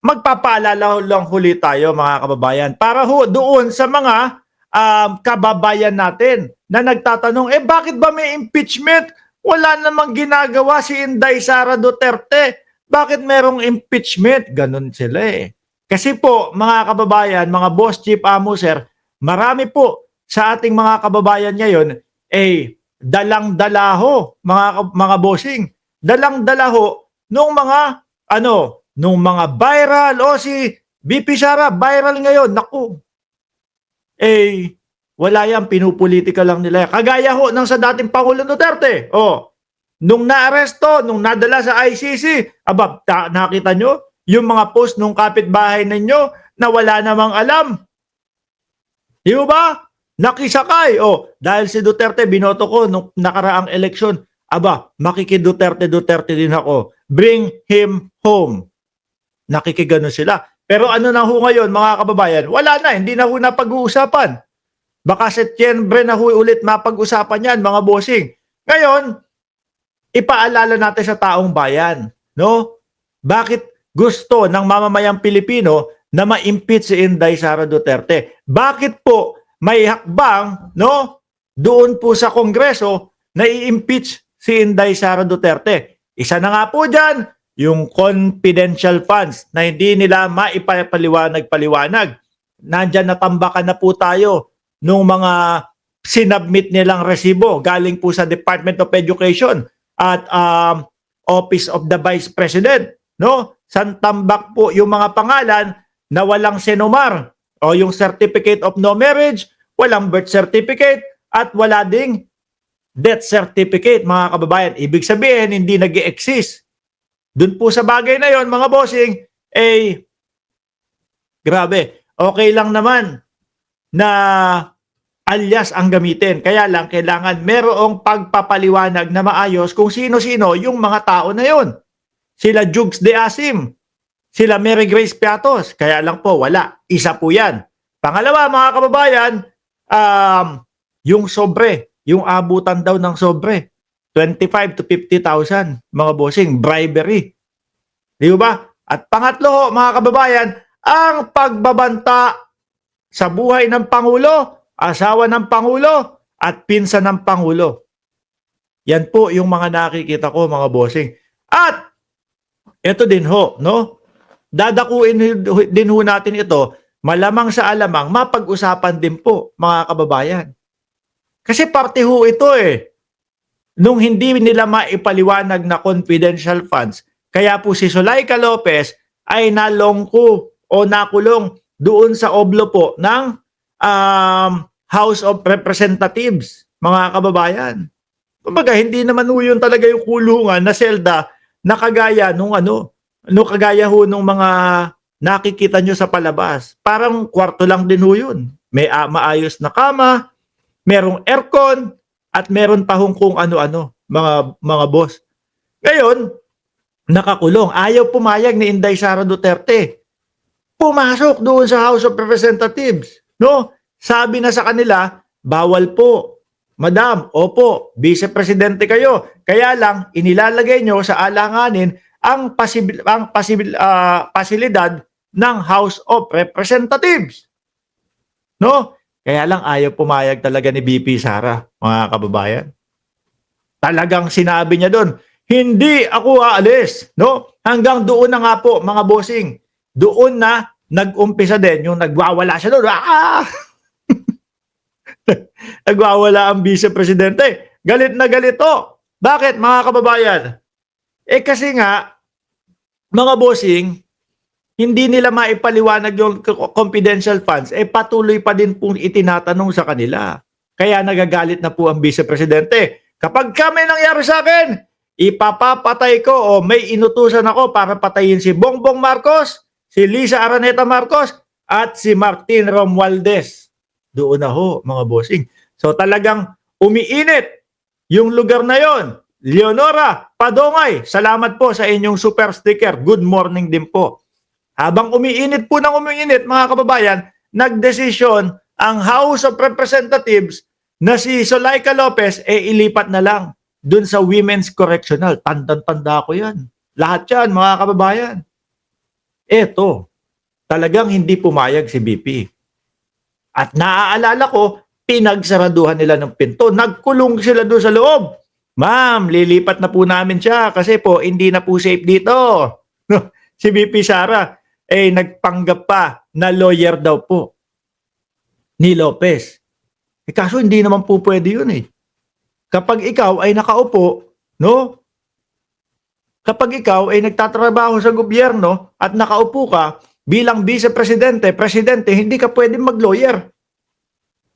magpapaalala lang huli tayo mga kababayan para doon sa mga kababayan natin na nagtatanong, bakit ba may impeachment? Wala namang ginagawa si Inday Sara Duterte. Bakit merong impeachment? Ganon sila eh. Kasi po mga kababayan, mga boss, chief, amo, sir, marami po sa ating mga kababayan ngayon dalang-dalaho mga bossing. Dalang-dalaho nung mga nung mga viral si BP Sara viral ngayon. Naku. Wala yan, pinupolitika lang nila. Kagaya ho ng sa dating Pangulong Duterte. Nung naaresto, nung nadala sa ICC, nakita nyo yung mga post nung kapitbahay ninyo na wala namang alam. Di ba? Nakisakay. Dahil si Duterte, binoto ko nung nakaraang eleksyon. Makiki-Duterte din ako. Bring him home. Nakikigano sila. Pero ano na ho ngayon, mga kababayan? Wala na, hindi na ho na pag-uusapan. Baka Setyembre na ho ulit mapag-usapan yan, mga bossing. Ngayon, ipaalala natin sa taong bayan, no? Bakit gusto ng mamamayang Pilipino na ma-impeach si Inday Sara Duterte? Bakit po may hakbang, no? Doon po sa Kongreso na i-impeach si Inday Sara Duterte. Isa na nga po dyan, yung confidential funds na hindi nila maipaliwanag-paliwanag. Nandyan natambakan na po tayo nung mga sinubmit nilang resibo galing po sa Department of Education at Office of the Vice President, no? Santambak po yung mga pangalan na walang sinumar o yung Certificate of No Marriage, walang birth certificate at wala ding death certificate, mga kababayan. Ibig sabihin hindi nag-e-exist. Doon po sa bagay na yon, mga bossing, grabe, okay lang naman na alias ang gamitin. Kaya lang, kailangan merong pagpapaliwanag na maayos kung sino-sino yung mga tao na yon. Sila Jugs de Asim, sila Mary Grace Piatos, kaya lang po, wala. Isa po yan. Pangalawa, mga kababayan, yung sobre, yung abutan daw ng sobre, 25 to 50,000, mga bossing, bribery. Di ba? At pangatlo, mga kababayan, ang pagbabanta sa buhay ng Pangulo, asawa ng Pangulo, at pinsan ng Pangulo. Yan po yung mga nakikita ko, mga bossing. At ito din ho, no? Dadakuin din ho natin ito, malamang sa alamang, mapag-usapan din po, mga kababayan. Kasi parte ho ito nung hindi nila maipaliwanag na confidential funds, kaya po si Zuleika Lopez ay nalongko o nakulong doon sa oblo po ng House of Representatives, mga kababayan. Kumbaga, hindi naman ho yun talaga yung kulungan na selda na kagaya kagaya ho nung mga nakikita nyo sa palabas. Parang kwarto lang din ho yun. May maayos na kama, merong aircon, at meron pa hong kung ano-ano, mga boss. Ngayon, nakakulong. Ayaw pumayag ni Inday Sara Duterte. Pumasok doon sa House of Representatives. No? Sabi na sa kanila, bawal po. Madam, opo, vice-presidente kayo. Kaya lang, inilalagay nyo sa alanganin ang pasilidad ng House of Representatives. No? Kaya lang ayaw pumayag talaga ni BP Sara, mga kababayan. Talagang sinabi niya doon, hindi ako aalis, no? Hanggang doon na nga po, mga bossing. Doon na nag-umpisa din yung nagwawala siya doon. Nagwawala ang vice-presidente. Galit na galit to. Bakit, mga kababayan? Kasi nga, mga bossing, hindi nila maipaliwanag yung confidential funds, patuloy pa din pong itinatanong sa kanila. Kaya nagagalit na po ang vice-presidente. Kapag may nangyari sa akin, ipapapatay ko o may inutusan ako para patayin si Bongbong Marcos, si Lisa Araneta Marcos, at si Martin Romualdez. Doon na ho, mga bossing. So talagang umiinit yung lugar na yon. Leonora Padongay, salamat po sa inyong super sticker. Good morning din po. Habang umiinit po ng umiinit, mga kababayan, nagdesisyon ang House of Representatives na si Zuleika Lopez ilipat na lang dun sa Women's Correctional. Tandang-tanda ko yan. Lahat yan, mga kababayan. Eto, talagang hindi pumayag si BP. At naaalala ko, pinagsaraduhan nila ng pinto. Nagkulong sila doon sa loob. Ma'am, lilipat na po namin siya kasi po hindi na po safe dito. No, si BP Sara, nagpanggap pa na lawyer daw po ni Lopez. Kaso hindi naman po pwede yun eh. Kapag ikaw ay nakaupo, no? Kapag ikaw ay nagtatrabaho sa gobyerno at nakaupo ka bilang vice-presidente, presidente, hindi ka pwedeng mag-lawyer.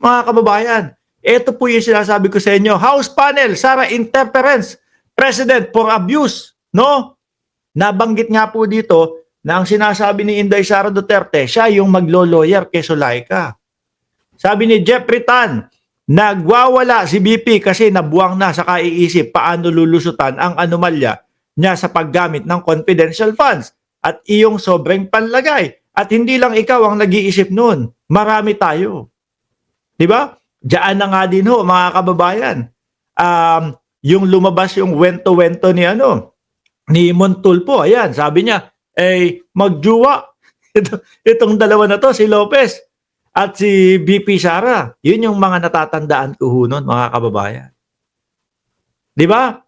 Mga kababayan, ito po yung sinasabi ko sa inyo. House panel, Sara interference, President for abuse, no? Nabanggit nga po dito na ang sinasabi ni Inday Sara Duterte, siya yung maglo-lawyer kay Zulaika. Sabi ni Jeffrey Tan, nagwawala si BP kasi nabuwang na sa kaiisip paano lulusutan ang anomalya niya sa paggamit ng confidential funds at iyong sobrang panlagay. At hindi lang ikaw ang nag-iisip noon. Marami tayo. Di ba? Diyan na nga din ho, mga kababayan. Yung lumabas yung wento-wento ni Montulpo, ayan, sabi niya, magjuwa. Itong dalawa na to, si Lopez at si BP Sara. Yun yung mga natatandaan ko ho nun, mga kababayan. Di ba?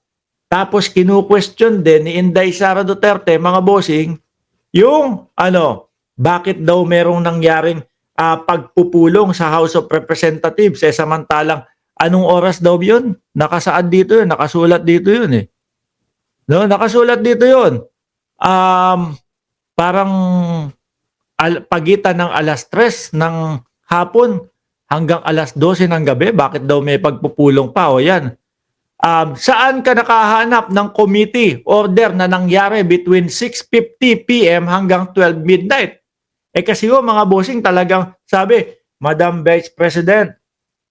Tapos kinu-question din ni Inday Sara Duterte, mga bossing, yung bakit daw merong nangyaring pagpupulong sa House of Representatives samantalang anong oras daw yun? Nakasaad dito yun, nakasulat dito yun eh. No, nakasulat dito yun. Parang pagitan ng alas 3 ng hapon hanggang alas 12 ng gabi. Bakit daw may pagpupulong pa? O yan. Saan ka nakahanap ng committee order na nangyari between 6:50 p.m. hanggang 12 midnight? Kasi mga bossing talagang sabi, Madam Vice President,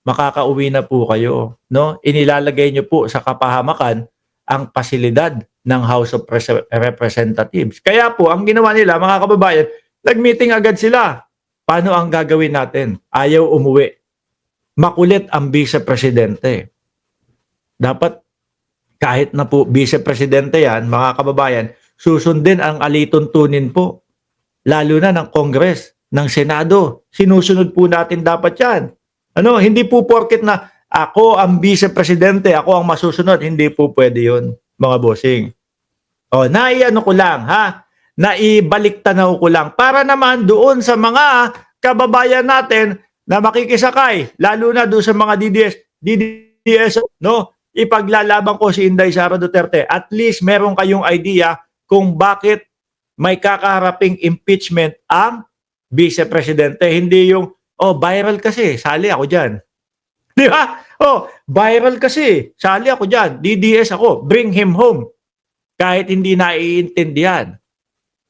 makakauwi na po kayo. No? Inilalagay niyo po sa kapahamakan ang pasilidad ng House of Representatives. Kaya po, ang ginawa nila, mga kababayan, nag-meeting agad sila. Paano ang gagawin natin? Ayaw umuwi. Makulit ang vice-presidente. Dapat kahit na po vice-presidente yan, mga kababayan, susundin ang alituntunin po. Lalo na ng Congress, ng Senado. Sinusunod po natin dapat yan. Hindi po porket na ako ang vice-presidente, ako ang masusunod. Hindi po pwede yun, mga bossing. Naiano ko lang, naibalik tanaw ko lang. Para naman doon sa mga kababayan natin na makikisakay, lalo na doon sa mga DDS, no? Ipaglalaban ko si Inday Sara Duterte. At least meron kayong idea kung bakit may kakaharaping impeachment ang vice-presidente. Hindi yung, viral kasi, sali ako dyan. Di ba? Viral kasi, sali ako dyan. DDS ako, bring him home. Kahit hindi naiintindihan.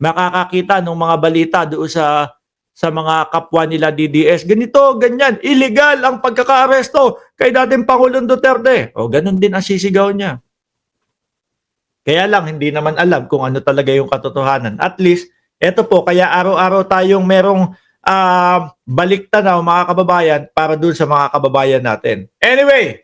Makakakita ng mga balita doon sa mga kapwa nila DDS. Ganito, ganyan. Illegal ang pagkaka-aresto kay dating Pangulong Duterte. Ganun din ang sisigaw niya. Kaya lang, hindi naman alam kung ano talaga yung katotohanan. At least, eto po, kaya araw-araw tayong merong balik tanaw, mga kababayan, para dun sa mga kababayan natin. Anyway,